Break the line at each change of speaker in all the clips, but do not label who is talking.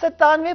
97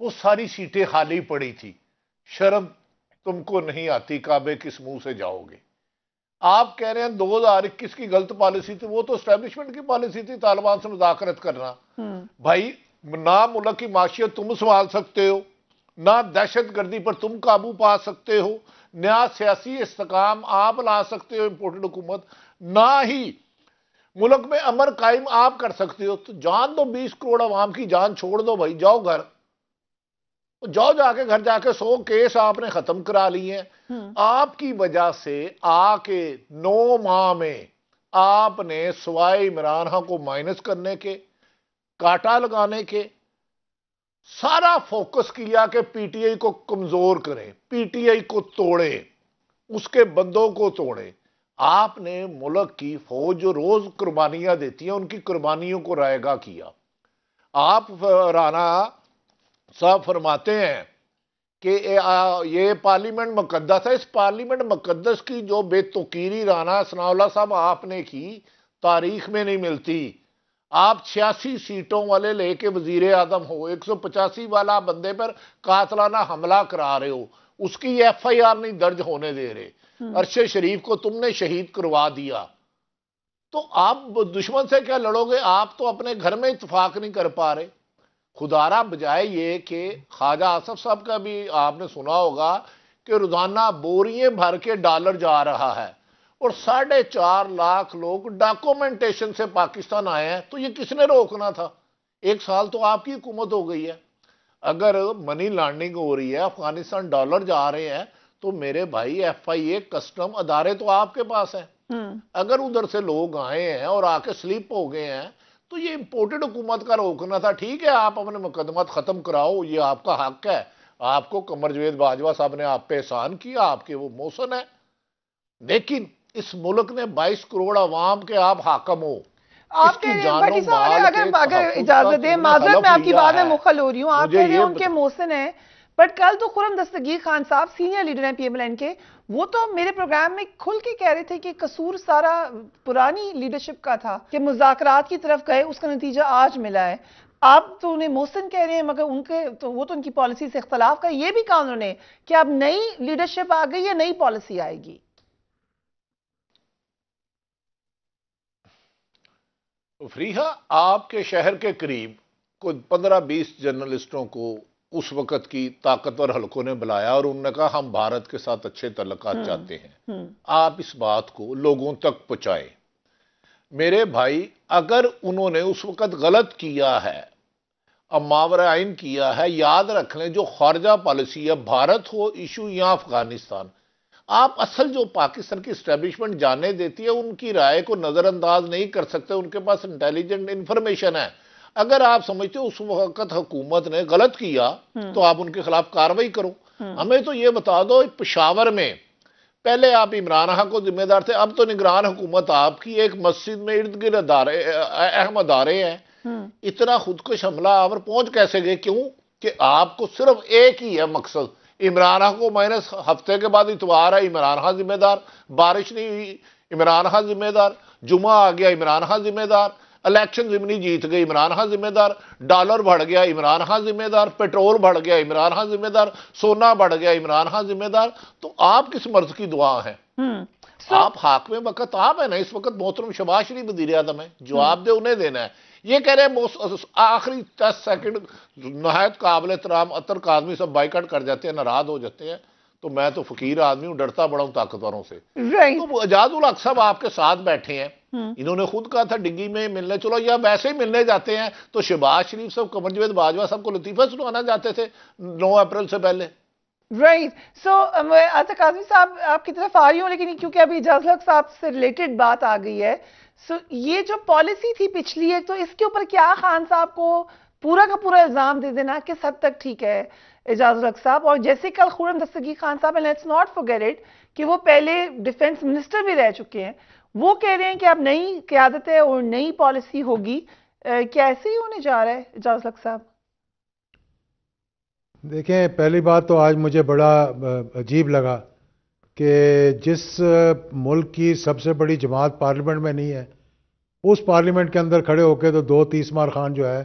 وہ ساری سیٹیں خالی پڑی تھی. شرم تم کو نہیں آتی, کعبے کس منہ سے جاؤ گے؟ آپ کہہ رہے ہیں 2021 کی غلط پالیسی تھی, وہ تو اسٹیبلشمنٹ کی پالیسی تھی, طالبان سے مذاکرت کرنا. بھائی نہ ملک کی معیشت تم سنبھال سکتے ہو, نہ دہشت گردی پر تم قابو پا سکتے ہو, نیا سیاسی استحکام آپ لا سکتے ہو امپورٹڈ حکومت, نہ ہی ملک میں امن قائم آپ کر سکتے ہو. تو جان دو 20 کروڑ عوام کی جان چھوڑ دو بھائی, جاؤ گھر, جاؤ جا کے گھر جا کے 100 کیس آپ نے ختم کرا لی ہیں. آپ کی وجہ سے آ کے 9 ماہ میں آپ نے سوائے عمران خان کو مائنس کرنے کے, کاٹا لگانے کے, سارا فوکس کیا کہ پی ٹی آئی کو کمزور کریں, پی ٹی آئی کو توڑیں, اس کے بندوں کو توڑیں. آپ نے ملک کی فوج جو روز قربانیاں دیتی ہیں ان کی قربانیوں کو رائے گاہ کیا. آپ رانا صاحب فرماتے ہیں کہ یہ پارلیمنٹ مقدس ہے, اس پارلیمنٹ مقدس کی جو بے توقیری رانا ثناء اللہ صاحب آپ نے کی تاریخ میں نہیں ملتی. آپ 86 سیٹوں والے لے کے وزیر اعظم ہو, 185 والا بندے پر قاتلانہ حملہ کرا رہے ہو, اس کی ایف آئی آر نہیں درج ہونے دے رہے, ارشد شریف کو تم نے شہید کروا دیا. تو آپ دشمن سے کیا لڑو گے؟ آپ تو اپنے گھر میں اتفاق نہیں کر پا رہے. خدارہ بجائے یہ کہ خواجہ آصف صاحب کا بھی آپ نے سنا ہوگا کہ روزانہ بوریاں بھر کے ڈالر جا رہا ہے اور 4.5 لاکھ لوگ ڈاکومنٹیشن سے پاکستان آئے ہیں, تو یہ کس نے روکنا تھا؟ 1 سال تو آپ کی حکومت ہو گئی ہے. اگر منی لانڈرنگ ہو رہی ہے, افغانستان ڈالر جا رہے ہیں, تو میرے بھائی ایف آئی اے کسٹم ادارے تو آپ کے پاس ہیں. اگر ادھر سے لوگ آئے ہیں اور آ کے سلیپ ہو گئے ہیں تو یہ امپورٹڈ حکومت کا روکنا تھا. ٹھیک ہے آپ اپنے مقدمات ختم کراؤ, یہ آپ کا حق ہے, آپ کو قمر جاوید باجوہ صاحب نے آپ پہ احسان کیا, آپ کے وہ محسن ہے, لیکن اس ملک نے 22 کروڑ عوام کے آپ حاکم ہو.
آپ اگر اجازت دیں, معذرت میں آپ کی بات میں مخل ہو رہی ہوں, آپ کہہ رہے ہیں ان کے محسن ہیں, بٹ کل تو خرم دستگیر خان صاحب سینئر لیڈر ہیں پی ایم ایل این کے, وہ تو میرے پروگرام میں کھل کے کہہ رہے تھے کہ قصور سارا پرانی لیڈرشپ کا تھا کہ مذاکرات کی طرف گئے, اس کا نتیجہ آج ملا ہے. آپ تو انہیں محسن کہہ رہے ہیں, مگر ان کے تو وہ تو ان کی پالیسی سے اختلاف کا یہ بھی کہا انہوں نے کہ اب نئی لیڈرشپ آ گئی یا نئی پالیسی آئے گی.
فریحہ, آپ کے شہر کے قریب کوئی 15-20 جرنلسٹوں کو اس وقت کی طاقتور حلقوں نے بلایا اور انہوں نے کہا ہم بھارت کے ساتھ اچھے تعلقات چاہتے ہیں. آپ اس بات کو لوگوں تک پہنچائیں. میرے بھائی, اگر انہوں نے اس وقت غلط کیا ہے, ماورا عین کیا ہے, یاد رکھ لیں جو خارجہ پالیسی ہے, بھارت ہو ایشو یا افغانستان, آپ اصل جو پاکستان کی اسٹیبلشمنٹ جانے دیتی ہے ان کی رائے کو نظر انداز نہیں کر سکتے, ان کے پاس انٹیلیجنٹ انفارمیشن ہے. اگر آپ سمجھتے ہو اس وقت حکومت نے غلط کیا تو آپ ان کے خلاف کارروائی کرو. ہمیں تو یہ بتا دو, پشاور میں پہلے آپ عمران خان کو ذمہ دار تھے, اب تو نگران حکومت آپ کی, ایک مسجد میں ارد گرد اہم ادارے ہیں, اتنا خودکش حملہ آور پہنچ کیسے گئے؟ کیوں کہ آپ کو صرف ایک ہی ہے مقصد, عمران خان کو مائنس, ہفتے کے بعد اتوار ہے عمران خان ذمہ دار, بارش نہیں ہوئی عمران خان ذمہ دار, جمعہ آ گیا عمران خان ذمہ دار, الیکشن ضمنی جیت گئی عمران خان ذمہ دار, ڈالر بڑھ گیا عمران خان ذمہ دار, پیٹرول بڑھ گیا عمران خان ذمہ دار, سونا بڑھ گیا عمران خان ذمہ دار. تو آپ کس مرض کی دعا ہیں؟ آپ حاکم وقت آپ ہیں نا اس وقت, محترم شہباز شریف وزیر اعظم ہیں, جواب دے انہیں دینا ہے. یہ کہہ رہے ہیں آخری 10 سیکنڈ نہایت قابل احترام عطر کاظمی سب بائیکاٹ کر جاتے ہیں, ناراض ہو جاتے ہیں. تو میں تو فقیر آدمی ہوں, ڈرتا بڑا ہوں طاقتوروں سے. تو اعجاز الحق صاحب آپ کے ساتھ بیٹھے ہیں, انہوں نے خود کہا تھا ڈگی میں ملنے چلو, یا ویسے ہی ملنے جاتے ہیں تو شہباز شریف صاحب قمر جاوید باجوہ صاحب کو لطیفہ سنانا جاتے تھے 9 اپریل سے پہلے.
رائٹ. سو عطر کاظمی صاحب آپ کی طرف آ رہی ہوں, لیکن کیونکہ ابھی اعجاز الحق صاحب سے ریلیٹڈ بات آ گئی ہے, سو یہ جو پالیسی تھی پچھلی ہے, تو اس کے اوپر کیا خان صاحب کو پورا کا پورا الزام دے دینا کس حد تک ٹھیک ہے اعجاز الحق صاحب؟ اور جیسے کل خرم دستگیر خان صاحب, لیٹس ناٹ فارگیٹ اٹ, کہ وہ پہلے ڈیفنس منسٹر بھی رہ چکے ہیں, وہ کہہ رہے ہیں کہ اب نئی قیادت ہے اور نئی پالیسی ہوگی, کیا ایسے ہی ہونے جا رہا ہے اعجاز الحق صاحب؟
دیکھیں, پہلی بات تو آج مجھے بڑا عجیب لگا کہ جس ملک کی سب سے بڑی جماعت پارلیمنٹ میں نہیں ہے, اس پارلیمنٹ کے اندر کھڑے ہو کے تو 2 تیس مار خان جو ہے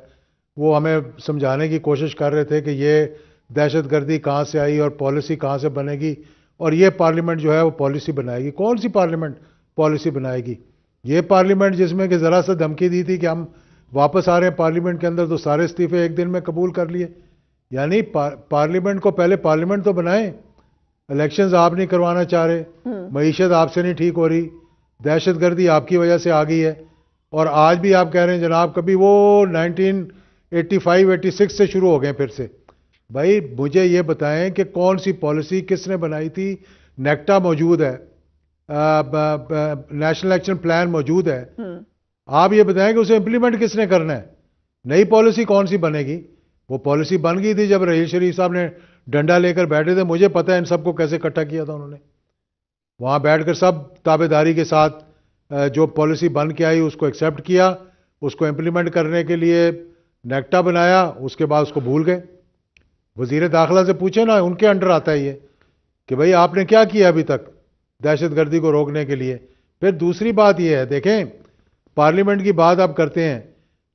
وہ ہمیں سمجھانے کی کوشش کر رہے تھے کہ یہ دہشت گردی کہاں سے آئی اور پالیسی کہاں سے بنے گی اور یہ پارلیمنٹ جو ہے وہ پالیسی بنائے گی. کون سی پارلیمنٹ پالیسی بنائے گی؟ یہ پارلیمنٹ جس میں کہ ذرا سا دھمکی دی تھی کہ ہم واپس آ رہے ہیں پارلیمنٹ کے اندر تو سارے استعفے ایک دن میں قبول کر لیے. یعنی پارلیمنٹ کو پہلے پارلیمنٹ تو بنائیں. الیکشنز آپ نہیں کروانا چاہ رہے, معیشت آپ سے نہیں ٹھیک ہو رہی, دہشت گردی آپ کی وجہ سے آ گئی ہے, اور آج بھی آپ کہہ رہے ہیں جناب کبھی وہ 1985-86 سے شروع ہو گئے پھر سے. بھائی مجھے یہ بتائیں کہ کون سی پالیسی کس نے بنائی تھی؟ نیکٹا موجود ہے, نیشنل ایکشن پلان موجود ہے, آپ یہ بتائیں کہ اسے امپلیمنٹ کس نے کرنا ہے؟ نئی پالیسی کون سی بنے گی؟ وہ پالیسی بن گئی تھی جب رحیل شریف صاحب نے ڈنڈا لے کر بیٹھے تھے. مجھے پتہ ہے ان سب کو کیسے اکٹھا کیا تھا انہوں نے. وہاں بیٹھ کر سب تابعداری کے ساتھ جو پالیسی بن کے آئی اس کو ایکسیپٹ کیا, اس کو امپلیمنٹ کرنے کے لیے نیکٹا بنایا, اس کے بعد اس کو بھول گئے. وزیر داخلہ سے پوچھیں نا, ان کے انڈر آتا ہے یہ کہ بھئی آپ نے کیا کیا ابھی تک دہشت گردی کو روکنے کے لیے. پھر دوسری بات یہ ہے, دیکھیں پارلیمنٹ کی بات آپ کرتے ہیں,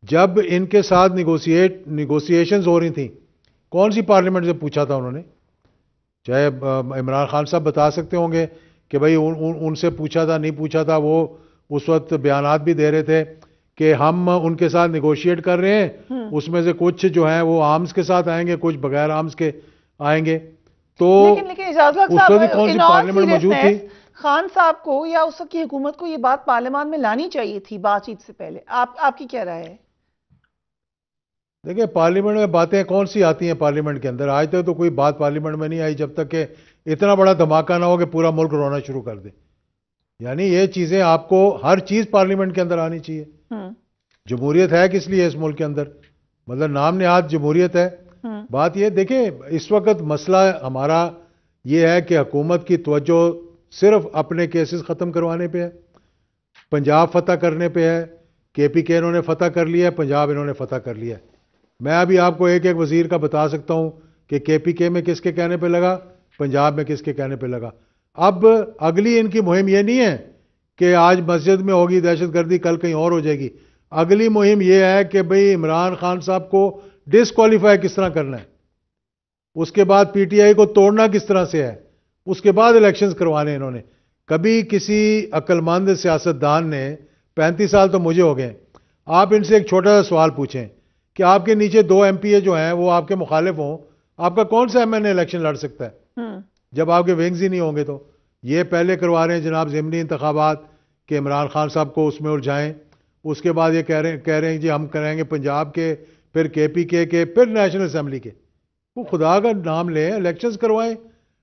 جب ان کے ساتھ نیگوسیشنز ہو رہی تھیں کون سی پارلیمنٹ سے پوچھا تھا انہوں نے؟ چاہے عمران خان صاحب بتا سکتے ہوں گے کہ بھئی ان سے پوچھا تھا نہیں پوچھا تھا. وہ اس وقت بیانات بھی دے رہے تھے کہ ہم ان کے ساتھ نیگوشیٹ کر رہے ہیں, اس میں سے کچھ جو ہیں وہ آرمز کے ساتھ آئیں گے, کچھ بغیر آرمز کے آئیں گے. تو
لیکن اجازت
اس وقت کون سی پارلیمنٹ موجود تھی؟
خان صاحب کو یا اس وقت کی حکومت کو یہ بات پارلیمان میں لانی چاہیے تھی بات چیت سے پہلے. آپ کی کیا رائے ہے؟
دیکھیں پارلیمنٹ میں باتیں کون سی آتی ہیں پارلیمنٹ کے اندر؟ آج تک تو کوئی بات پارلیمنٹ میں نہیں آئی جب تک کہ اتنا بڑا دھماکہ نہ ہو کہ پورا ملک رونا شروع کر دے. یعنی یہ چیزیں آپ کو ہر چیز پارلیمنٹ کے اندر آنی چاہیے. جمہوریت ہے کس لیے اس ملک کے اندر؟ مطلب نام نہاد جمہوریت ہے. بات یہ دیکھیں اس وقت مسئلہ ہمارا یہ ہے کہ حکومت کی توجہ صرف اپنے کیسز ختم کروانے پہ ہے, پنجاب فتح کرنے پہ ہے. کے پی کے انہوں نے فتح کر لیا ہے, پنجاب انہوں نے فتح کر لیا ہے. میں ابھی آپ کو ایک ایک وزیر کا بتا سکتا ہوں کہ کے پی کے میں کس کے کہنے پہ لگا, پنجاب میں کس کے کہنے پہ لگا. اب اگلی ان کی مہم یہ نہیں ہے کہ آج مسجد میں ہوگی دہشت گردی, کل کہیں اور ہو جائے گی. اگلی مہم یہ ہے کہ بھئی عمران خان صاحب کو ڈسکوالیفائی کس طرح کرنا ہے, اس کے بعد پی ٹی آئی کو توڑنا کس طرح سے ہے, اس کے بعد الیکشنز کروانے. انہوں نے کبھی کسی عقل مند سیاستدان نے 35 سال تو مجھے ہو گئے, آپ ان سے ایک چھوٹا سا سوال پوچھیں کہ آپ کے نیچے 2 ایم پی اے جو ہیں وہ آپ کے مخالف ہوں, آپ کا کون سا ایم این اے الیکشن لڑ سکتا ہے جب آپ کے ونگز ہی نہیں ہوں گے؟ تو یہ پہلے کروا رہے ہیں جناب ضمنی انتخابات کہ عمران خان صاحب کو اس میں الجھائیں, اس کے بعد یہ کہہ رہے ہیں جی ہم کریں گے پنجاب کے, پھر کے پی کے, پھر نیشنل اسمبلی کے. وہ خدا کا نام لیں, الیکشنز کروائیں,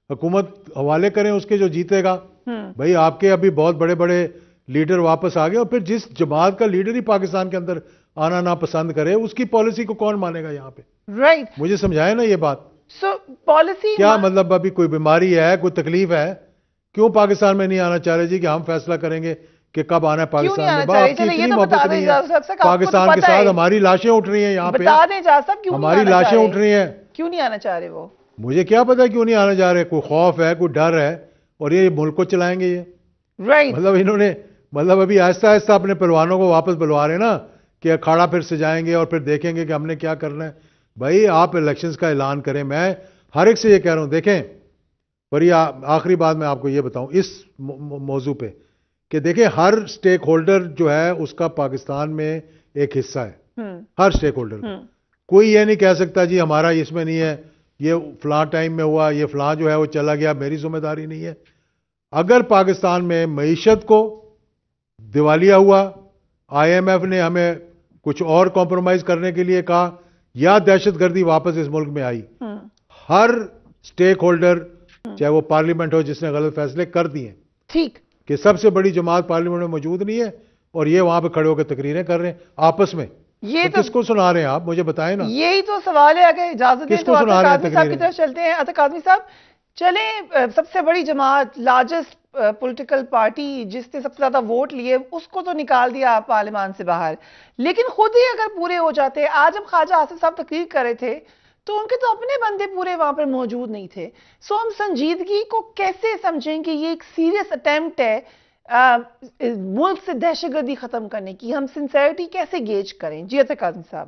حکومت حوالے کریں اس کے جو جیتے گا. بھئی آپ کے ابھی بہت بڑے بڑے لیڈر واپس آ گئے, اور پھر جس جماعت کا لیڈر ہی پاکستان کے اندر آنا نہ پسند کرے اس کی پالیسی کو کون مانے گا یہاں پہ؟
رائٹ,
مجھے سمجھائیں نا یہ بات.
سو پالیسی
کیا مطلب ابھی کوئی بیماری ہے, کوئی تکلیف ہے, کیوں پاکستان میں نہیں آنا چاہ رہے جی کہ ہم فیصلہ کریں گے کہ کب آنا ہے پاکستان میں؟ آپ کی اتنی محبت نہیں ہے پاکستان کے ساتھ, ہماری لاشیں اٹھ رہی ہیں یہاں پہ, ہماری لاشیں اٹھ رہی ہیں,
کیوں نہیں آنا چاہ رہے وہ؟
مجھے کیا پتا کیوں نہیں آنا چاہ رہے. کوئی خوف ہے, کوئی ڈر ہے, اور یہ ملک کو چلائیں گے یہ. مطلب انہوں نے ابھی آہستہ آہستہ اپنے پہلوانوں کو واپس بلوا رہے نا کہ اکھاڑا پھر سجائیں گے اور پھر دیکھیں گے کہ ہم نے کیا کرنا ہے. بھائی آپ الیکشنز کا اعلان کریں. میں ہر ایک سے یہ کہہ رہا ہوں, دیکھیں پر یہ آخری بات میں آپ کو یہ بتاؤں اس موضوع پہ کہ دیکھیں ہر سٹیک ہولڈر جو ہے اس کا پاکستان میں ایک حصہ ہے, ہر سٹیک ہولڈر کا. کوئی یہ نہیں کہہ سکتا جی ہمارا اس میں نہیں ہے, یہ فلاں ٹائم میں ہوا, یہ فلاں جو ہے وہ چلا گیا, میری ذمہ داری نہیں ہے. اگر پاکستان میں معیشت کو دیوالیہ ہوا, آئی ایم ایف نے ہمیں کچھ اور کمپرومائز کرنے کے لیے کہا, یا دہشت گردی واپس اس ملک میں آئی, ہر سٹیک ہولڈر چاہے وہ پارلیمنٹ ہو جس نے غلط فیصلے کر دیے, ٹھیک کہ سب سے بڑی جماعت پارلیمنٹ میں موجود نہیں ہے اور یہ وہاں پہ کھڑے ہو کے تقریریں کر رہے ہیں آپس میں. یہ تو کس کو سنا رہے ہیں آپ مجھے بتائیں نا.
یہی تو سوال ہے, اگر اجازت دیں تو عاطف قادری صاحب کی طرف چلتے ہیں. عاطف قادری صاحب چلیں, سب سے بڑی جماعت, لارجسٹ پولیٹیکل پارٹی جس نے سب سے زیادہ ووٹ لیے, اس کو تو نکال دیا پارلیمان سے باہر, لیکن خود ہی اگر پورے ہو جاتے. آج ہم خواجہ آصف صاحب تقریر کر رہے تھے تو ان کے تو اپنے بندے پورے وہاں پر موجود نہیں تھے. سو ہم سنجیدگی کو کیسے سمجھیں کہ یہ ایک سیریس اٹیمپٹ ہے ملک سے دہشت گردی ختم کرنے کی؟ ہم سنسیئرٹی کیسے گیج کریں؟ جی عاطف قادری صاحب.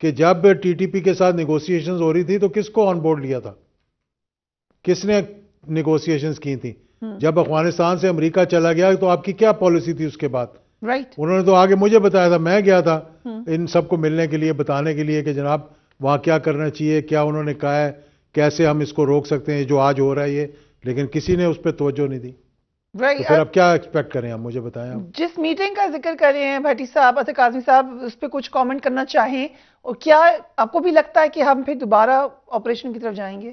کہ جب TTP کے ساتھ نیگوسیشنز ہو رہی تھی تو کس کو آن بورڈ لیا تھا؟ کس نے نیگوسیشنز کی تھی؟ جب افغانستان سے امریکہ چلا گیا تو آپ کی کیا پالیسی تھی اس کے بعد؟ انہوں نے تو آگے مجھے بتایا تھا، میں گیا تھا ان سب کو ملنے کے لیے، بتانے کے لیے کہ جناب وہاں کیا کرنا چاہیے، کیا انہوں نے کہا ہے، کیسے ہم اس کو روک سکتے ہیں جو آج ہو رہا ہے یہ، لیکن کسی نے اس پہ توجہ نہیں دی۔ تو پھر اب کیا ایکسپیکٹ کریں آپ؟ مجھے بتائیں آپ
جس میٹنگ کا ذکر کر رہے ہیں بھٹی صاحب، اطہر کاظمی صاحب، اس پہ کچھ کامنٹ کرنا چاہیں، اور کیا آپ کو بھی لگتا ہے کہ ہم پھر دوبارہ آپریشن کی طرف جائیں گے؟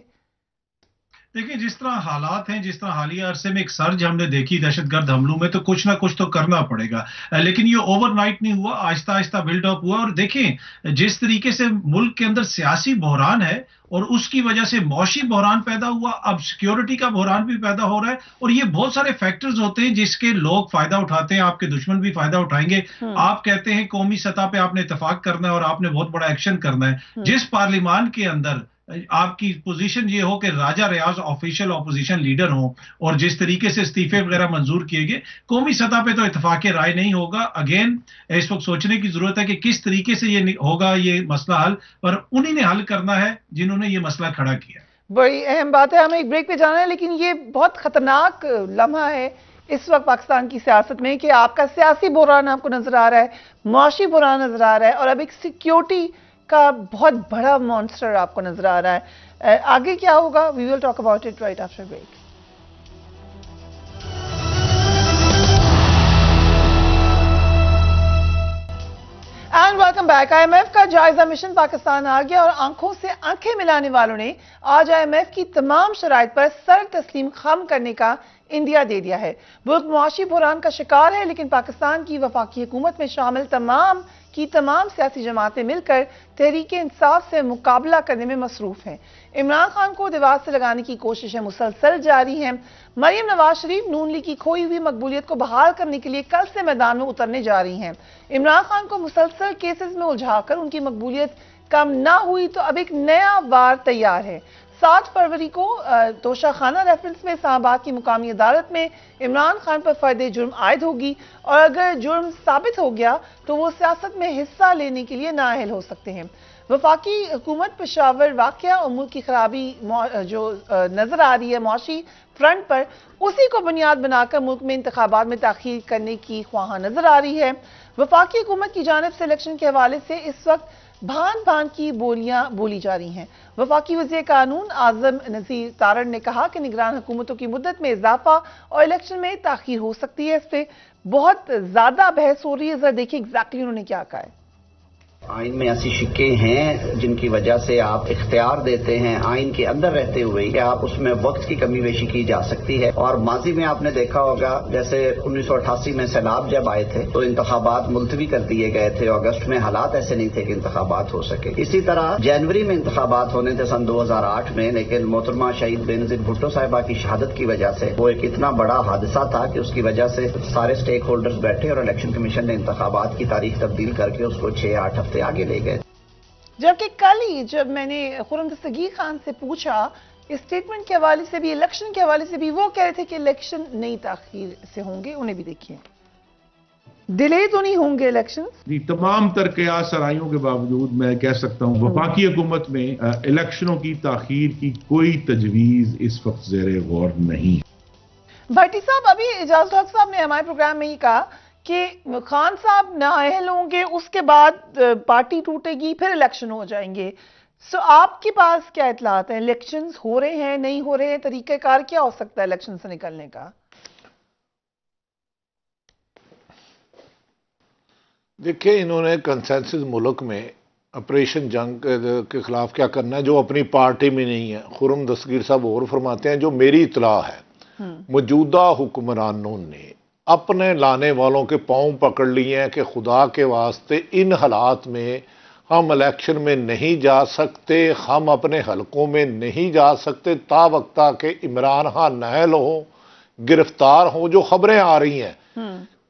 دیکھیں جس طرح حالات ہیں، جس طرح حالیہ عرصے میں ایک سرج ہم نے دیکھی دہشت گرد حملوں میں، تو کچھ نہ کچھ تو کرنا پڑے گا، لیکن یہ اوور نائٹ نہیں ہوا، آہستہ آہستہ بلڈ اپ ہوا۔ اور دیکھیں جس طریقے سے ملک کے اندر سیاسی بحران ہے اور اس کی وجہ سے معاشی بحران پیدا ہوا، اب سیکیورٹی کا بحران بھی پیدا ہو رہا ہے، اور یہ بہت سارے فیکٹرز ہوتے ہیں جس کے لوگ فائدہ اٹھاتے ہیں، آپ کے دشمن بھی فائدہ اٹھائیں گے۔ آپ کہتے ہیں قومی سطح پہ آپ نے اتفاق کرنا ہے اور آپ نے بہت بڑا ایکشن کرنا ہے، جس پارلیمان کے اندر آپ کی پوزیشن یہ ہو کہ راجہ ریاض آفیشل اپوزیشن لیڈر ہوں اور جس طریقے سے استعفے وغیرہ منظور کیے گئے، قومی سطح پہ تو اتفاق رائے نہیں ہوگا۔ اگین اس وقت سوچنے کی ضرورت ہے کہ کس طریقے سے یہ ہوگا یہ مسئلہ حل، پر انہی نے حل کرنا ہے جنہوں نے یہ مسئلہ کھڑا کیا۔
بڑی اہم بات ہے، ہمیں ایک بریک پہ جانا ہے، لیکن یہ بہت خطرناک لمحہ ہے اس وقت پاکستان کی سیاست میں کہ آپ کا سیاسی بحران آپ کو نظر آ رہا ہے، معاشی بحران نظر آ رہا ہے، اور اب ایک سیکیورٹی کا بہت بڑا مانسٹر آپ کو نظر آ رہا ہے۔ آگے کیا ہوگا؟ We will talk about it right after break. And welcome back. IMF کا جائزہ مشن پاکستان آ گیا اور آنکھوں سے آنکھیں ملانے والوں نے آج IMF کی تمام شرائط پر سر تسلیم خم کرنے کا اندیا دے دیا ہے۔ ملک معاشی بحران کا شکار ہے، لیکن پاکستان کی وفاقی حکومت میں شامل تمام سیاسی جماعتیں مل کر تحریک انصاف سے مقابلہ کرنے میں مصروف ہیں۔ عمران خان کو دیوار سے لگانے کی کوششیں مسلسل جاری ہیں۔ مریم نواز شریف نون لیگ کی کھوئی ہوئی مقبولیت کو بحال کرنے کے لیے کل سے میدان میں اترنے جا رہی ہیں۔ عمران خان کو مسلسل کیسز میں الجھا کر ان کی مقبولیت کم نہ ہوئی تو اب ایک نیا وار تیار ہے۔ 7 فروری کو توشہ خانہ ریفرنس میں اسلام آباد کی مقامی عدالت میں عمران خان پر فرد جرم عائد ہوگی، اور اگر جرم ثابت ہو گیا تو وہ سیاست میں حصہ لینے کے لیے نااہل ہو سکتے ہیں۔ وفاقی حکومت پشاور واقعہ اور ملک کی خرابی جو نظر آ رہی ہے معاشی فرنٹ پر، اسی کو بنیاد بنا کر ملک میں انتخابات میں تاخیر کرنے کی خواہاں نظر آ رہی ہے۔ وفاقی حکومت کی جانب سے الیکشن کے حوالے سے اس وقت بھان کی بولیاں بولی جا رہی ہیں۔ وفاقی وزیر قانون اعظم نذیر تارڑ نے کہا کہ نگران حکومتوں کی مدت میں اضافہ اور الیکشن میں تاخیر ہو سکتی ہے۔ اس پہ بہت زیادہ بحث ہو رہی ہے، ذرا دیکھیں ایگزیکٹلی انہوں نے کیا کہا ہے۔
آئین میں ایسی شکیں ہیں جن کی وجہ سے آپ اختیار دیتے ہیں آئین کے اندر رہتے ہوئے کہ آپ اس میں وقت کی کمی بیشی کی جا سکتی ہے، اور ماضی میں آپ نے دیکھا ہوگا جیسے 1988 میں سیلاب جب آئے تھے تو انتخابات ملتوی کر دیے گئے تھے، اگست میں حالات ایسے نہیں تھے کہ انتخابات ہو سکے۔ اسی طرح جنوری میں انتخابات ہونے تھے سن 2008 میں، لیکن محترمہ شہید بینظیر بھٹو صاحبہ کی شہادت کی وجہ سے وہ ایک اتنا بڑا حادثہ تھا کہ اس کی وجہ سے سارے سٹیک ہولڈرز بیٹھے اور الیکشن کمیشن نے انتخابات کی تاریخ تبدیل کر کے اس کو 6-8 ہفتے آگے لے گئے۔
جبکہ کل ہی جب میں نے خرم دستگیر خان سے پوچھا اسٹیٹمنٹ کے حوالے سے بھی، الیکشن کے حوالے سے بھی، وہ کہہ رہے تھے کہ الیکشن نئی تاخیر سے ہوں گے، انہیں بھی دیکھیں ڈیلے تو نہیں ہوں گے الیکشن۔
جی، تمام تر قیاس سرائیوں کے باوجود میں کہہ سکتا ہوں وفاقی حکومت میں الیکشنوں کی تاخیر کی کوئی تجویز اس وقت زیر غور نہیں۔
بھٹی صاحب، ابھی اعجاز الحق صاحب نے ہمارے پروگرام میں یہ کہا کہ خان صاحب نااہل ہوں گے، اس کے بعد پارٹی ٹوٹے گی، پھر الیکشن ہو جائیں گے۔ سو آپ کے پاس کیا اطلاعات ہیں؟ الیکشنز ہو رہے ہیں، نہیں ہو رہے ہیں؟ طریقہ کار کیا ہو سکتا ہے الیکشن سے نکلنے کا؟
دیکھیں، انہوں نے کنسنسس ملک میں آپریشن جنگ کے خلاف کیا کرنا ہے جو اپنی پارٹی میں نہیں ہے۔ خرم دستگیر صاحب اور فرماتے ہیں جو میری اطلاع ہے موجودہ حکمرانوں نے اپنے لانے والوں کے پاؤں پکڑ لیے ہیں کہ خدا کے واسطے ان حالات میں ہم الیکشن میں نہیں جا سکتے، ہم اپنے حلقوں میں نہیں جا سکتے تا وقتہ کہ عمران خان نااہل ہوں، گرفتار ہوں۔ جو خبریں آ رہی ہیں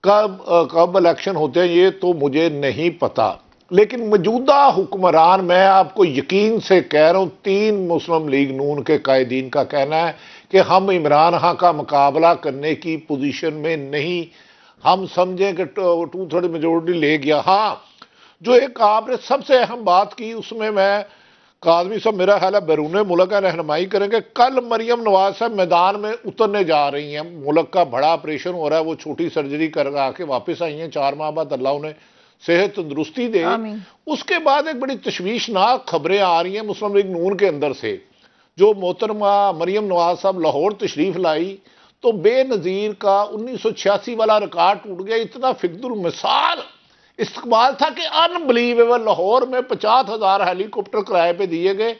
کب الیکشن ہوتے ہیں یہ تو مجھے نہیں پتا، لیکن موجودہ حکمران، میں آپ کو یقین سے کہہ رہا ہوں، 3 مسلم لیگ نون کے قائدین کا کہنا ہے کہ ہم عمران خان کا مقابلہ کرنے کی پوزیشن میں نہیں۔ ہم سمجھیں کہ 2/3 میجورٹی لے گیا، ہاں جو ایک آپ نے سب سے اہم بات کی اس میں میں کاظمی صاحب میرا خیال ہے بیرون ملک کا رہنمائی کریں گے. کل مریم نواز صاحب میدان میں اترنے جا رہی ہیں, ملک کا بڑا آپریشن ہو رہا ہے, وہ چھوٹی سرجری کر کے واپس آئی ہیں 4 ماہ بعد, اللہ انہیں صحت تندرستی دے. اس کے بعد ایک بڑی تشویشناک خبریں آ رہی ہیں مسلم لیگ نون کے اندر سے. جو محترمہ مریم نواز صاحب لاہور تشریف لائی تو بے نظیر کا 1986 والا ریکارڈ ٹوٹ گیا. اتنا فقد المثال استقبال تھا کہ انبلیویبل. لاہور میں 50,000 ہیلی کاپٹر کرائے پہ دیے گئے,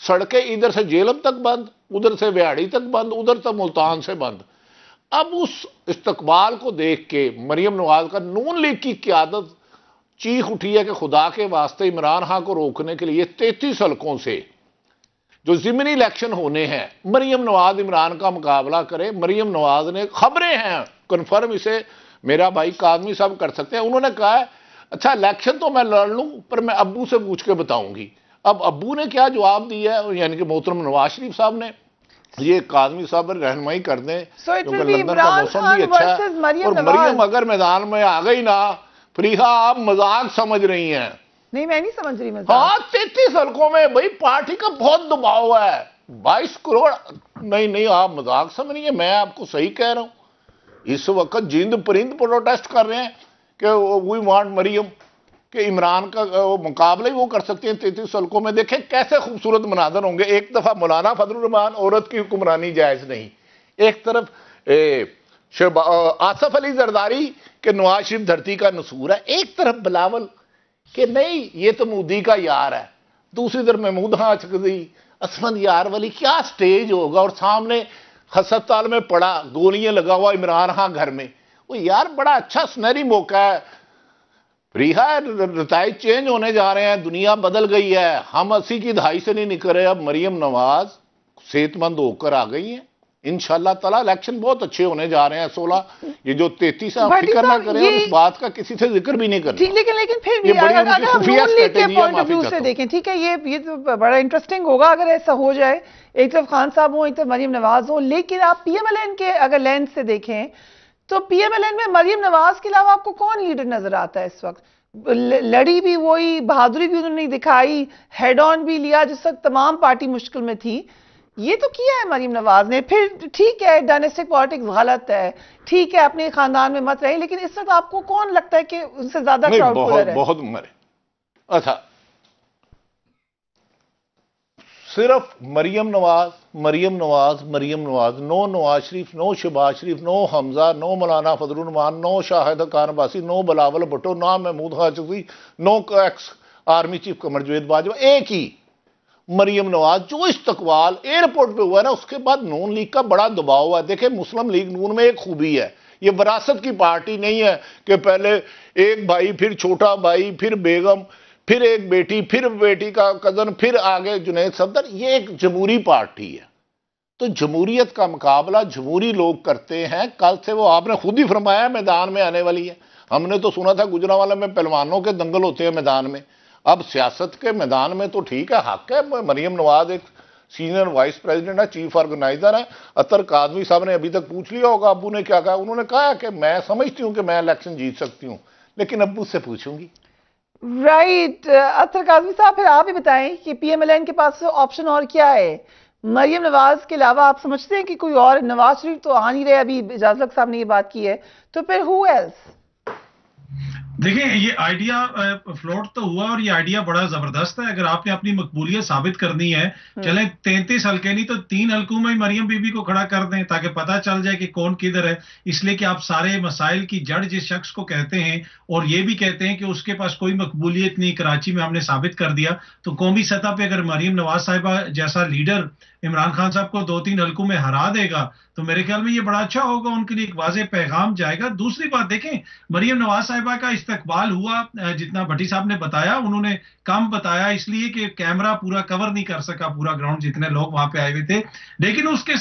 سڑکیں ادھر سے جیلم تک بند, ادھر سے ویاڑی تک بند, ادھر سے ملتان سے بند. اب اس استقبال کو دیکھ کے مریم نواز کا نون لیگ کی قیادت چیخ اٹھی ہے کہ خدا کے واسطے عمران خان کو روکنے کے لیے 33 حلقوں سے جو ضمنی الیکشن ہونے ہیں مریم نواز عمران کا مقابلہ کرے. مریم نواز نے, خبریں ہیں کنفرم, اسے میرا بھائی کاظمی صاحب کر سکتے ہیں, انہوں نے کہا ہے اچھا الیکشن تو میں لڑ لوں پر میں ابو سے پوچھ کے بتاؤں گی. اب ابو نے کیا جواب دیا ہے, یعنی کہ محترم نواز شریف صاحب نے, یہ کاظمی صاحب رہنمائی کر دیں کیونکہ لندن کا موسم بھی اچھا ہے. اور مریم اگر میدان میں آ گئی نا, فریحہ آپ مذاق سمجھ رہی ہیں.
نہیں میں نہیں سمجھ رہی مذاق.
ہاں 33 حلقوں میں بھائی پارٹی کا بہت دباؤ ہے, 22 کروڑ. نہیں آپ مذاق سمجھ رہی ہیں, میں آپ کو صحیح کہہ رہا ہوں. اس وقت جند پرند پروٹیسٹ کر رہے ہیں کہ وی وانٹ مریم, کہ عمران کا مقابلہ ہی وہ کر سکتے ہیں 33 حلقوں میں. دیکھیں کیسے خوبصورت مناظر ہوں گے. ایک دفعہ مولانا فضل الرحمان عورت کی حکمرانی جائز نہیں, ایک طرف آصف علی زرداری کہ نواز شریف دھرتی کا نسور ہے, ایک طرف بلاول کہ نہیں یہ تو مودی کا یار ہے, دوسری طرف محمود اشرفی, اسمد یار ولی. کیا سٹیج ہوگا, اور سامنے ہسپتال میں پڑا گولیاں لگا ہوا عمران خان گھر میں. وہ یار بڑا اچھا سنہری موقع ہے. ریحا نتائج چینج ہونے جا رہے ہیں, دنیا بدل گئی ہے, ہم 80 کی دہائی سے نہیں نکل رہے. اب مریم نواز صحت مند ہو کر آ گئی ہیں, انشاءاللہ تعالیٰ الیکشن بہت اچھے ہونے جا رہے ہیں. 16 یہ جو 33 ہے, آپ فکر نہ کریں, اس بات کا کسی سے ذکر بھی نہیں کرنا.
لیکن پھر بھی اگر ہم نون لیگ کے پوائنٹ آف ویو سے دیکھیں, ٹھیک ہے یہ تو بڑا انٹرسٹنگ ہوگا اگر ایسا ہو جائے, ایک طرف خان صاحب ہوں ایک طرف مریم نواز ہوں. لیکن آپ پی ایم ایل این کے اگر لینس سے دیکھیں تو پی ایم ایل این میں مریم نواز کے علاوہ آپ کو کون لیڈر نظر آتا ہے اس وقت؟ لڑی بھی وہی, بہادری بھی انہوں نے دکھائی, ہیڈ آن بھی لیا جس وقت تمام پارٹی مشکل میں تھی. یہ تو کیا ہے مریم نواز نے. پھر ٹھیک ہے ڈائنیسٹک پالیٹکس غلط ہے, ٹھیک ہے اپنے خاندان میں مت رہے, لیکن اس وقت آپ کو کون لگتا ہے کہ ان سے زیادہ کراؤڈ پولر ہے؟
بہت عمر ہے. اچھا صرف مریم نواز, نو نواز شریف, نو شہباز شریف, نو حمزہ, no Maulana Fazal ur-Rehman, no Shahid Khan Abbasi, no Bilawal Bhutto, no Mahmood Ashrafi, no ex army chief Qamar Javed Bajwa, ایک ہی مریم نواز. جو استقبال ایئرپورٹ پہ ہوا ہے نا, اس کے بعد نون لیگ کا بڑا دباؤ ہے. دیکھیں مسلم لیگ نون میں ایک خوبی ہے, یہ وراثت کی پارٹی نہیں ہے کہ پہلے ایک بھائی, پھر چھوٹا بھائی, پھر بیگم, پھر ایک بیٹی, پھر بیٹی کا کزن, پھر آگے جنید صفدر. یہ ایک جمہوری پارٹی ہے, تو جمہوریت کا مقابلہ جمہوری لوگ کرتے ہیں. کل سے وہ آپ نے خود ہی فرمایا میدان میں آنے والی ہے. ہم نے تو سنا تھا گجرانوالہ میں پہلوانوں کے دنگل ہوتے ہیں میدان میں. اب سیاست کے میدان میں تو ٹھیک ہے, حق ہے. مریم نواز ایک سینئر وائس پریزیڈنٹ ہے, چیف آرگنائزر ہے. اطہر کاظمی صاحب نے ابھی تک پوچھ لیا ہوگا ابو نے کیا کہا. انہوں نے کہا کہ میں سمجھتی ہوں کہ میں الیکشن جیت سکتی ہوں, لیکن ابو سے پوچھوں گی.
رائٹ. اطہر کاظمی صاحب پھر آپ ہی بتائیں کہ پی ایم ایل این کے پاس آپشن اور کیا ہے؟ مریم نواز کے علاوہ آپ سمجھتے ہیں کہ کوئی اور؟ نواز شریف تو آ نہیں رہے, ابھی اعجاز الحق صاحب نے یہ بات کی ہے, تو پھر who else؟
دیکھیں یہ آئیڈیا فلوٹ تو ہوا اور یہ آئیڈیا بڑا زبردست ہے. اگر آپ نے اپنی مقبولیت ثابت کرنی ہے, چلیں 33 حلقے نہیں تو 3 حلقوں میں مریم بی بی کو کھڑا کر دیں تاکہ پتہ چل جائے کہ کون کدھر ہے. اس لیے کہ آپ سارے مسائل کی جڑ جس شخص کو کہتے ہیں اور یہ بھی کہتے ہیں کہ اس کے پاس کوئی مقبولیت نہیں, کراچی میں ہم نے ثابت کر دیا. تو قومی سطح پہ اگر مریم نواز صاحبہ جیسا لیڈر عمران خان صاحب کو 2-3 حلقوں میں ہرا دے گا تو میرے خیال میں یہ بڑا اچھا ہوگا, ان کے لیے ایک واضح پیغام جائے گا. دوسری بات دیکھیں, مریم نواز صاحبہ کا استقبال ہوا جتنا بھٹی صاحب نے بتایا, انہوں نے کم بتایا اس لیے کہ کیمرہ پورا کور نہیں کر سکا پورا گراؤنڈ جتنے لوگ وہاں پہ آئے ہوئے تھے. لیکن اس کے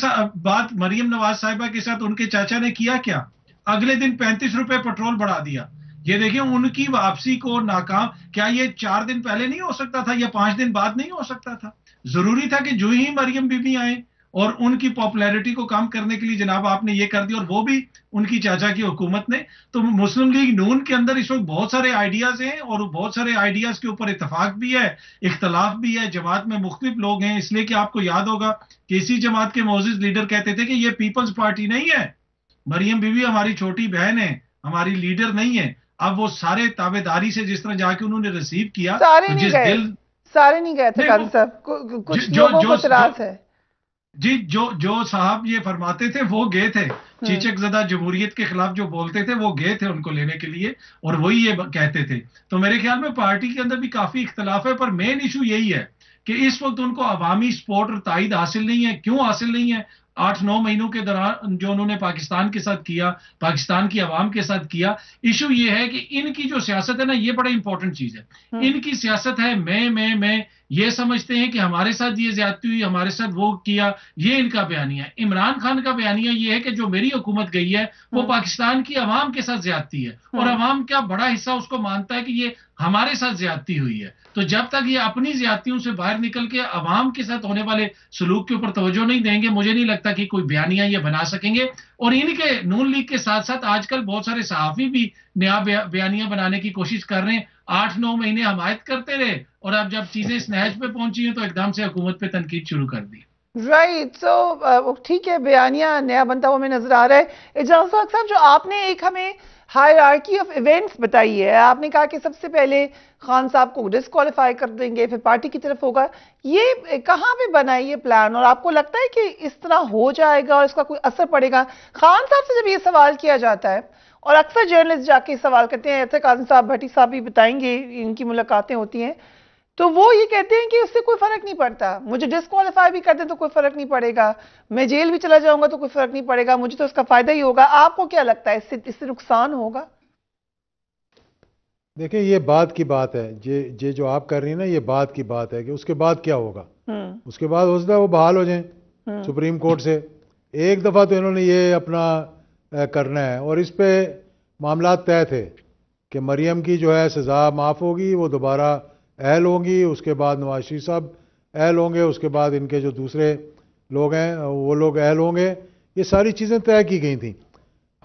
بعد مریم نواز صاحبہ کے ساتھ ان کے چاچا نے کیا کیا, اگلے دن 35 روپے پٹرول بڑھا دیا. یہ دیکھیں ان کی واپسی کو ناکام, کیا یہ 4 دن پہلے نہیں ہو سکتا تھا یا 5 دن بعد نہیں ہو سکتا تھا؟ ضروری تھا کہ جو ہی مریم بی بی آئیں اور ان کی پاپولیرٹی کو کم کرنے کے لیے جناب آپ نے یہ کر دیا، اور وہ بھی ان کی چاچا کی حکومت نے. تو مسلم لیگ نون کے اندر اس وقت بہت سارے آئیڈیاز ہیں، اور بہت سارے آئیڈیاز کے اوپر اتفاق بھی ہے، اختلاف بھی ہے. جماعت میں مختلف لوگ ہیں، اس لیے کہ آپ کو یاد ہوگا کہ اسی جماعت کے معزز لیڈر کہتے تھے کہ یہ پیپلز پارٹی نہیں ہے، مریم بی بی ہماری چھوٹی بہن ہے، ہماری لیڈر نہیں ہے. اب وہ سارے تابع داری سے جس طرح جا کے انہوں نے ریسیو کیا،
سارے نہیں گئے تھے قاضی صاحب، کچھ لوگوں کو اعتراض ہے.
جی جو صاحب یہ فرماتے تھے وہ گئے تھے، چیچک زدہ جمہوریت کے خلاف جو بولتے تھے وہ گئے تھے ان کو لینے کے لیے، اور وہی یہ کہتے تھے. تو میرے خیال میں پارٹی کے اندر بھی کافی اختلاف ہے، پر مین ایشو یہی ہے کہ اس وقت ان کو عوامی سپورٹ اور تائید حاصل نہیں ہے. کیوں حاصل نہیں ہے؟ 8-9 مہینوں کے دوران جو انہوں نے پاکستان کے ساتھ کیا، پاکستان کی عوام کے ساتھ کیا، ایشو یہ ہے کہ ان کی جو سیاست ہے نا، یہ بڑا امپورٹنٹ چیز ہے. ان کی سیاست ہے میں یہ سمجھتے ہیں کہ ہمارے ساتھ یہ زیادتی ہوئی، ہمارے ساتھ وہ کیا، یہ ان کا بیانیہ ہے. عمران خان کا بیانیہ یہ ہے کہ جو میری حکومت گئی ہے وہ پاکستان کی عوام کے ساتھ زیادتی ہے، اور عوام کا بڑا حصہ اس کو مانتا ہے کہ یہ ہمارے ساتھ زیادتی ہوئی ہے. تو جب تک یہ اپنی زیادتیوں سے باہر نکل کے عوام کے ساتھ ہونے والے سلوک کے اوپر توجہ نہیں دیں گے، مجھے نہیں لگتا کہ کوئی بیانیہ یہ بنا سکیں گے. اور ان کے نون لیگ کے ساتھ ساتھ آج کل بہت سارے صحافی بھی نیا بیانیہ بنانے کی کوشش کر رہے ہیں. 8-9 مہینے حمایت کرتے رہے، اور اب جب چیزیں اس نہج پہ پہنچی ہیں تو ایک دم سے حکومت پہ تنقید شروع کر دی.
رائٹ. سو ٹھیک ہے، بیانیہ نیا بنتا ہوا ہمیں نظر آ رہا ہے. اعجاز الحق صاحب، جو آپ نے ایک ہمیں ہائرارکی آف ایونٹس بتائی ہے، آپ نے کہا کہ سب سے پہلے خان صاحب کو ڈسکوالیفائی کر دیں گے، پھر پارٹی کی طرف ہوگا. یہ کہاں پہ بنا ہے یہ پلان، اور آپ کو لگتا ہے کہ اس طرح ہو جائے گا اور اس کا کوئی اثر پڑے گا؟ خان صاحب سے جب یہ سوال کیا جاتا ہے، اور اکثر جرنلسٹ جا کے سوال کرتے ہیں، ایسے قاضی صاحب بھٹی صاحب بھی بتائیں گے، ان کی ملاقاتیں ہوتی ہیں، تو وہ یہ کہتے ہیں کہ اس سے کوئی فرق نہیں پڑتا، مجھے ڈسکوالیفائی بھی کر دیں تو کوئی فرق نہیں پڑے گا، میں جیل بھی چلا جاؤں گا تو کوئی فرق نہیں پڑے گا، مجھے تو اس کا فائدہ ہی ہوگا. آپ کو کیا لگتا ہے اس سے نقصان ہوگا؟
دیکھیں، یہ بات کی بات ہے، یہ جو آپ کر رہی ہیں نا، یہ بات کی بات ہے کہ اس کے بعد کیا ہوگا. اس کے بعد ہو سکتا ہے وہ بحال ہو جائیں سپریم کورٹ سے. ایک دفعہ تو انہوں نے یہ اپنا کرنا ہے، اور اس پہ معاملات طے تھے کہ مریم کی جو ہے سزا معاف ہوگی، وہ دوبارہ اہل ہوں گی، اس کے بعد نواز شریف صاحب اہل ہوں گے، اس کے بعد ان کے جو دوسرے لوگ ہیں وہ لوگ اہل ہوں گے. یہ ساری چیزیں طے کی گئی تھیں.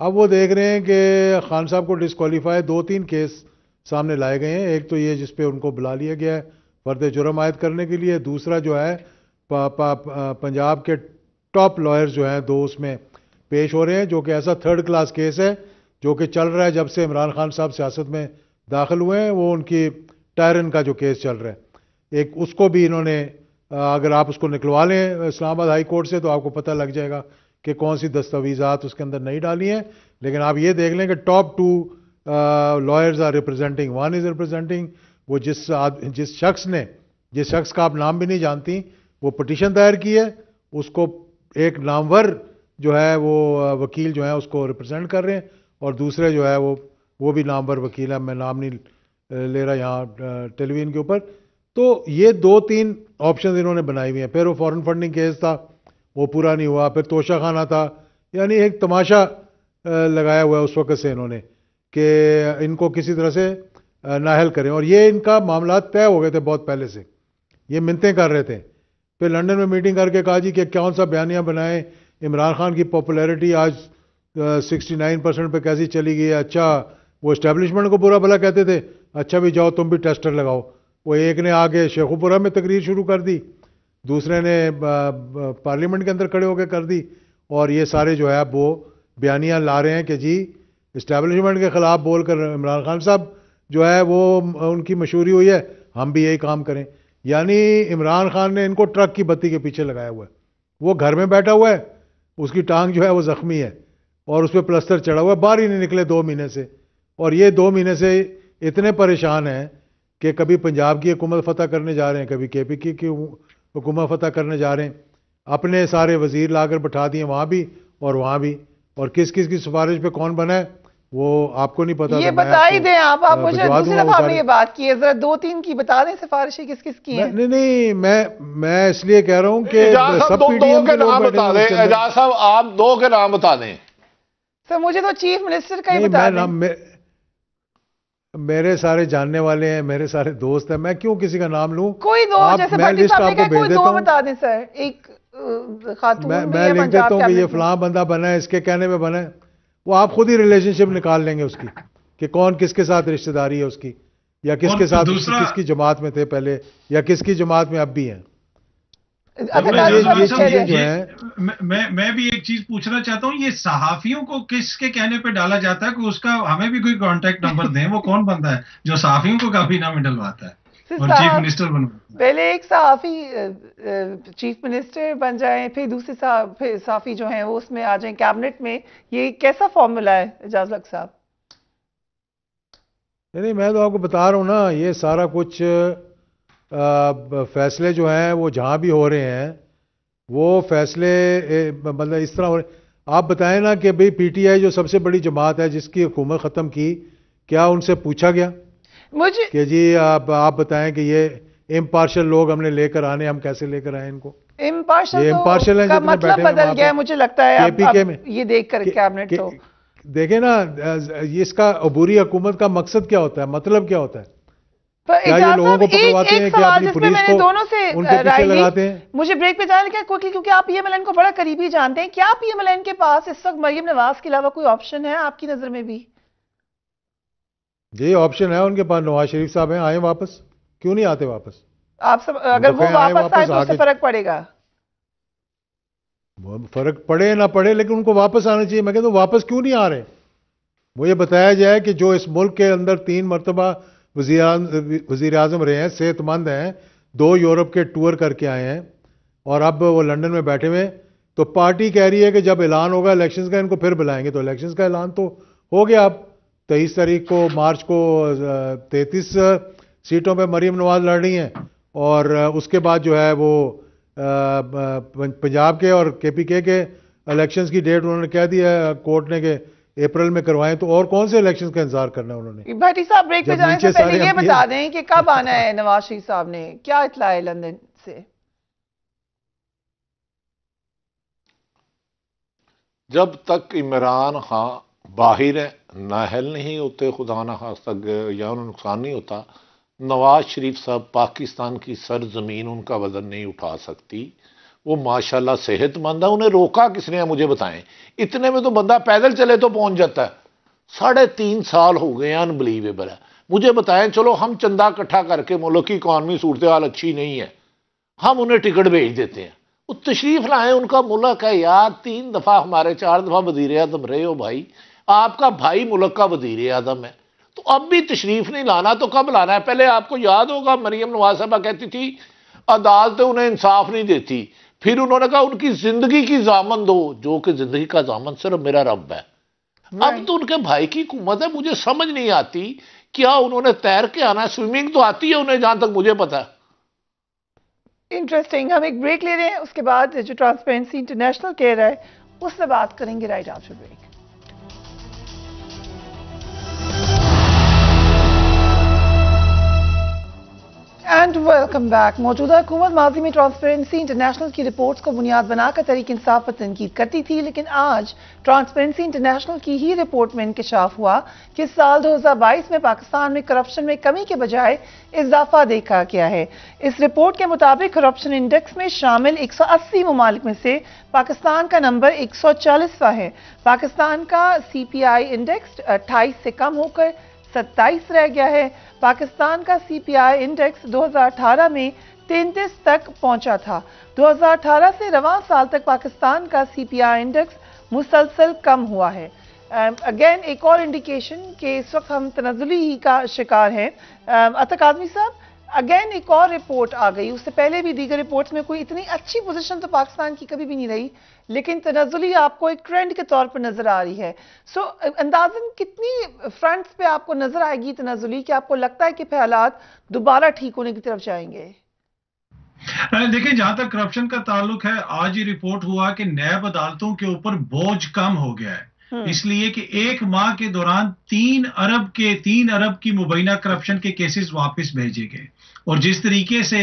اب وہ دیکھ رہے ہیں کہ خان صاحب کو ڈسکوالیفائی 2-3 کیس سامنے لائے گئے ہیں. ایک تو یہ جس پہ ان کو بلا لیا گیا ہے فرد جرم عائد کرنے کے لیے، دوسرا جو ہے پنجاب کے ٹاپ لائرز جو ہیں 2 اس میں پیش ہو رہے ہیں، جو کہ ایسا 3rd کلاس کیس ہے جو کہ چل رہا ہے جب سے عمران خان صاحب سیاست میں داخل ہوئے ہیں. وہ ان کی ٹائرن کا جو کیس چل رہا ہے، ایک اس کو بھی انہوں نے، اگر آپ اس کو نکلوا لیں اسلام آباد ہائی کورٹ سے تو آپ کو پتہ لگ جائے گا کہ کون سی دستاویزات اس کے اندر نہیں ڈالی ہیں. لیکن آپ یہ دیکھ لیں کہ top 2 lawyers are representing, one is representing وہ جس شخص کا آپ نام بھی نہیں جانتی، وہ پٹیشن دائر کی ہے، اس کو ایک نامور جو ہے وہ وکیل جو ہے اس کو ریپرزینٹ کر رہے ہیں، اور دوسرے جو ہے وہ بھی نامور وکیل ہے، میں نام نہیں لے رہا یہاں ٹیلی ویژن کے اوپر. تو یہ 2-3 آپشنز انہوں نے بنائی ہوئی ہیں. پھر وہ فورن فنڈنگ کیس تھا، وہ پورا نہیں ہوا. پھر توشہ خانہ تھا. یعنی ایک تماشا لگایا ہوا ہے اس وقت سے انہوں نے کہ ان کو کسی طرح سے نااہل کریں. اور یہ ان کا معاملات طے ہو گئے تھے بہت پہلے سے، یہ منتیں کر رہے تھے. پھر لنڈن میں میٹنگ کر کے کہا جی کہ کون سا بیانیہ بنائیں، عمران خان کی پاپولیرٹی آج 69% پہ کیسی چلی گئی ہے. اچھا، وہ اسٹیبلشمنٹ کو برا بھلا کہتے تھے، اچھا بھی جاؤ تم بھی ٹیسٹر لگاؤ. وہ ایک نے آگے شیخو پورہ میں تقریر شروع کر دی، دوسرے نے پارلیمنٹ کے اندر کھڑے ہو کے کر دی. اور یہ سارے جو ہے وہ بیانیہ لا رہے ہیں کہ جی اسٹیبلشمنٹ کے خلاف بول کر عمران خان صاحب جو ہے وہ ان کی مشہوری ہوئی ہے، ہم بھی یہی کام کریں. یعنی عمران خان نے ان کو ٹرک کی بتی کے پیچھے لگایا ہوا ہے. وہ گھر میں بیٹھا ہوا ہے، اس کی ٹانگ جو ہے وہ زخمی ہے اور اس پہ پلسٹر چڑھا ہوا ہے، باہر ہی نہیں نکلے 2 مہینے سے. اور یہ 2 مہینے سے اتنے پریشان ہیں کہ کبھی پنجاب کی حکومت فتح کرنے جا رہے ہیں، کبھی KPK کی حکومت فتح کرنے جا رہے ہیں. اپنے سارے وزیر لا کر بٹھا دیے وہاں بھی اور وہاں بھی، اور کس کس کی سفارش پہ کون بنا ہے وہ آپ کو نہیں پتا.
یہ بتا ہی دیں آپ مجھے، دوسری دفعہ ہم نے یہ بات کی ہے، ذرا 2-3 کی بتا دیں سفارشیں کس کس کی ہیں.
نہیں میں اس لیے کہہ رہا ہوں کہ
سب دو کے نام بتا دیں. اعجاز صاحب آپ 2 کے نام بتا دیں.
سر مجھے تو چیف منسٹر کا ہی بتا دیں.
میرے سارے جاننے والے ہیں، میرے سارے دوست ہیں، میں کیوں کسی کا نام لوں؟
کوئی 2 جیسے بھٹی صاحب نے کہا کوئی 2 بتا دیں سر. ایک خاتون
میں لکھ دیتا ہوں کہ یہ فلاں بندہ بنا ہے، اس کے کہنے میں بنا ہے، وہ آپ خود ہی ریلیشن شپ نکال لیں گے اس کی کہ کون کس کے ساتھ رشتہ داری ہے اس کی، یا کس کے ساتھ کس کی جماعت میں تھے پہلے یا کس کی جماعت میں اب بھی ہیں.
میں بھی ایک چیز پوچھنا چاہتا ہوں، یہ صحافیوں کو کس کے کہنے پہ ڈالا جاتا ہے کہ اس کا ہمیں بھی کوئی کانٹیکٹ نمبر دیں؟ وہ کون بندہ ہے جو صحافیوں کو کافی نہ میں ڈلواتا ہے اور چیف منسٹر بنواتا ہے؟
پہلے ایک صحافی چیف منسٹر بن جائیں، پھر دوسرے صحافی جو ہیں وہ اس میں آ جائیں کیبنٹ میں. یہ کیسا فارمولا ہے اعجاز الحق صاحب؟
نہیں، میں تو آپ کو بتا رہا ہوں نا، یہ سارا کچھ فیصلے جو ہیں وہ جہاں بھی ہو رہے ہیں وہ فیصلے مطلب اس طرح ہو رہے ہیں. آپ بتائیں نا کہ بھئی پی ٹی آئی جو سب سے بڑی جماعت ہے جس کی حکومت ختم کی، کیا ان سے پوچھا گیا کہ جی آپ بتائیں کہ یہ امپارشل لوگ ہم نے لے کر آنے، ہم کیسے لے کر آئیں ان کو؟
امپارشل کا مطلب بدل گیا مجھے لگتا ہے یہ دیکھ کر کیبنٹ. تو
دیکھیں نا، اس کا عبوری حکومت کا مقصد کیا ہوتا ہے، مطلب کیا ہوتا ہے؟ کیا یہ لوگوں کو پکڑواتے ہیں کہ اپنی پولیس کو ان کے پیچھے لگاتے ہیں؟
مجھے بریک پہ جانے کا کوئی، کیونکہ آپ پی ایم ایل این کو بڑا قریبی جانتے ہیں، کیا پی ایم ایل این کے پاس اس وقت مریم نواز کے علاوہ کوئی آپشن ہے آپ کی نظر میں بھی؟
جی آپشن ہے ان کے پاس. نواز شریف صاحب ہیں، آئیں واپس. کیوں نہیں آتے واپس؟
آپ سب اگر وہ واپس آئے تو اس سے فرق پڑے گا؟
فرق پڑے نہ پڑے لیکن ان کو واپس آنا چاہیے. میں کہتا ہوں واپس کیوں نہیں آ رہے؟ وہ یہ بتایا جائے کہ جو اس ملک کے اندر 3 مرتبہ وزیر اعظم رہے ہیں، صحت مند ہیں، 2 یورپ کے ٹور کر کے آئے ہیں اور اب وہ لنڈن میں بیٹھے ہوئے، تو پارٹی کہہ رہی ہے کہ جب اعلان ہوگا الیکشنز کا ان کو پھر بلائیں گے. تو الیکشنز کا اعلان تو ہو گیا، اب 23 تاریخ کو مارچ کو 33 سیٹوں پہ مریم نواز لڑ رہی ہیں، اور اس کے بعد جو ہے وہ پنجاب کے اور کے پی کے الیکشنز کی ڈیٹ انہوں نے کہہ دیا کورٹ نے کہ اپریل میں کروائیں. تو اور کون سے الیکشنز کا انتظار کرنا ہے انہوں نے؟
بھٹی صاحب بریک پہ جانے سے پہلے یہ بتا دیں کہ کب آنا ہے نواز شریف صاحب نے، کیا اطلاع ہے لندن سے؟
جب تک عمران خان باہر نااہل نہیں ہوتے، خدا نہ خواستہ یا انہیں نقصان نہیں ہوتا، نواز شریف صاحب پاکستان کی سرزمین ان کا وزن نہیں اٹھا سکتی. وہ ماشاءاللہ صحت مند ہے، انہیں روکا کس نے؟ مجھے بتائیں. اتنے میں تو بندہ پیدل چلے تو پہنچ جاتا ہے. 3.5 سال ہو گئے ہیں، انبلیویبل ہے. مجھے بتائیں، چلو ہم چندہ اکٹھا کر کے، ملک کی اکانومی صورتحال اچھی نہیں ہے، ہم انہیں ٹکٹ بھیج دیتے ہیں، وہ تشریف لائیں، ان کا ملک ہے یار. 3 دفعہ ہمارے 4 دفعہ وزیر اعظم رہے ہو بھائی، آپ کا بھائی ملک کا وزیر اعظم ہے، تو اب بھی تشریف نہیں لانا تو کب لانا ہے؟ پہلے آپ کو یاد ہوگا مریم نواز صاحبہ کہتی تھی عدالتیں انہیں انصاف نہیں دیتی، پھر انہوں نے کہا ان کی زندگی کی ضامن دو، جو کہ زندگی کا ضامن صرف میرا رب ہے. اب تو ان کے بھائی کی حکومت ہے. مجھے سمجھ نہیں آتی کیا انہوں نے تیر کے آنا ہے؟ سوئمنگ تو آتی ہے انہیں جہاں تک مجھے پتا ہے.
انٹرسٹنگ. ہم ایک بریک لے رہے ہیں، اس کے بعد جو ٹرانسپیرنسی انٹرنیشنل کہہ رہا ہے اس سے بات کریں گے right after break. And welcome back. موجودہ حکومت ماضی میں ٹرانسپیرنسی انٹرنیشنل کی رپورٹس کو بنیاد بنا کر تحریک انصاف پر تنقید کرتی تھی، لیکن آج ٹرانسپیرنسی انٹرنیشنل کی ہی رپورٹ میں انکشاف ہوا کہ سال 2022 میں پاکستان میں کرپشن میں کمی کے بجائے اضافہ دیکھا گیا ہے. اس رپورٹ کے مطابق کرپشن انڈیکس میں شامل 180 ممالک میں سے پاکستان کا نمبر 140واں ہے. پاکستان کا سی پی آئی انڈیکس 28 سے کم ہو کر 27 رہ گیا ہے. پاکستان کا سی پی آئی انڈیکس 2018 میں 33 تک پہنچا تھا. 2018 سے رواں سال تک پاکستان کا سی پی آئی انڈیکس مسلسل کم ہوا ہے. اگین ایک اور انڈیکیشن کہ اس وقت ہم تنزلی ہی کا شکار ہیں. عطا کاظمی صاحب، اگین ایک اور رپورٹ آ گئی. اس سے پہلے بھی دیگر رپورٹس میں کوئی اتنی اچھی پوزیشن تو پاکستان کی کبھی بھی نہیں رہی، لیکن تنزلی آپ کو ایک ٹرینڈ کے طور پر نظر آ رہی ہے. سو اندازاً کتنی فرنٹس پہ آپ کو نظر آئے گی تنزلی کہ آپ کو لگتا ہے کہ پھر حالات دوبارہ ٹھیک ہونے کی طرف جائیں گے؟
دیکھیں، جہاں تک کرپشن کا تعلق ہے، آج ہی رپورٹ ہوا کہ نیب عدالتوں کے اوپر بوجھ کم ہو گیا ہے، اس لیے کہ 1 ماہ کے دوران 3 ارب کی مبینہ کرپشن کے کیسز واپس بھیجے گئے. اور جس طریقے سے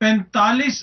45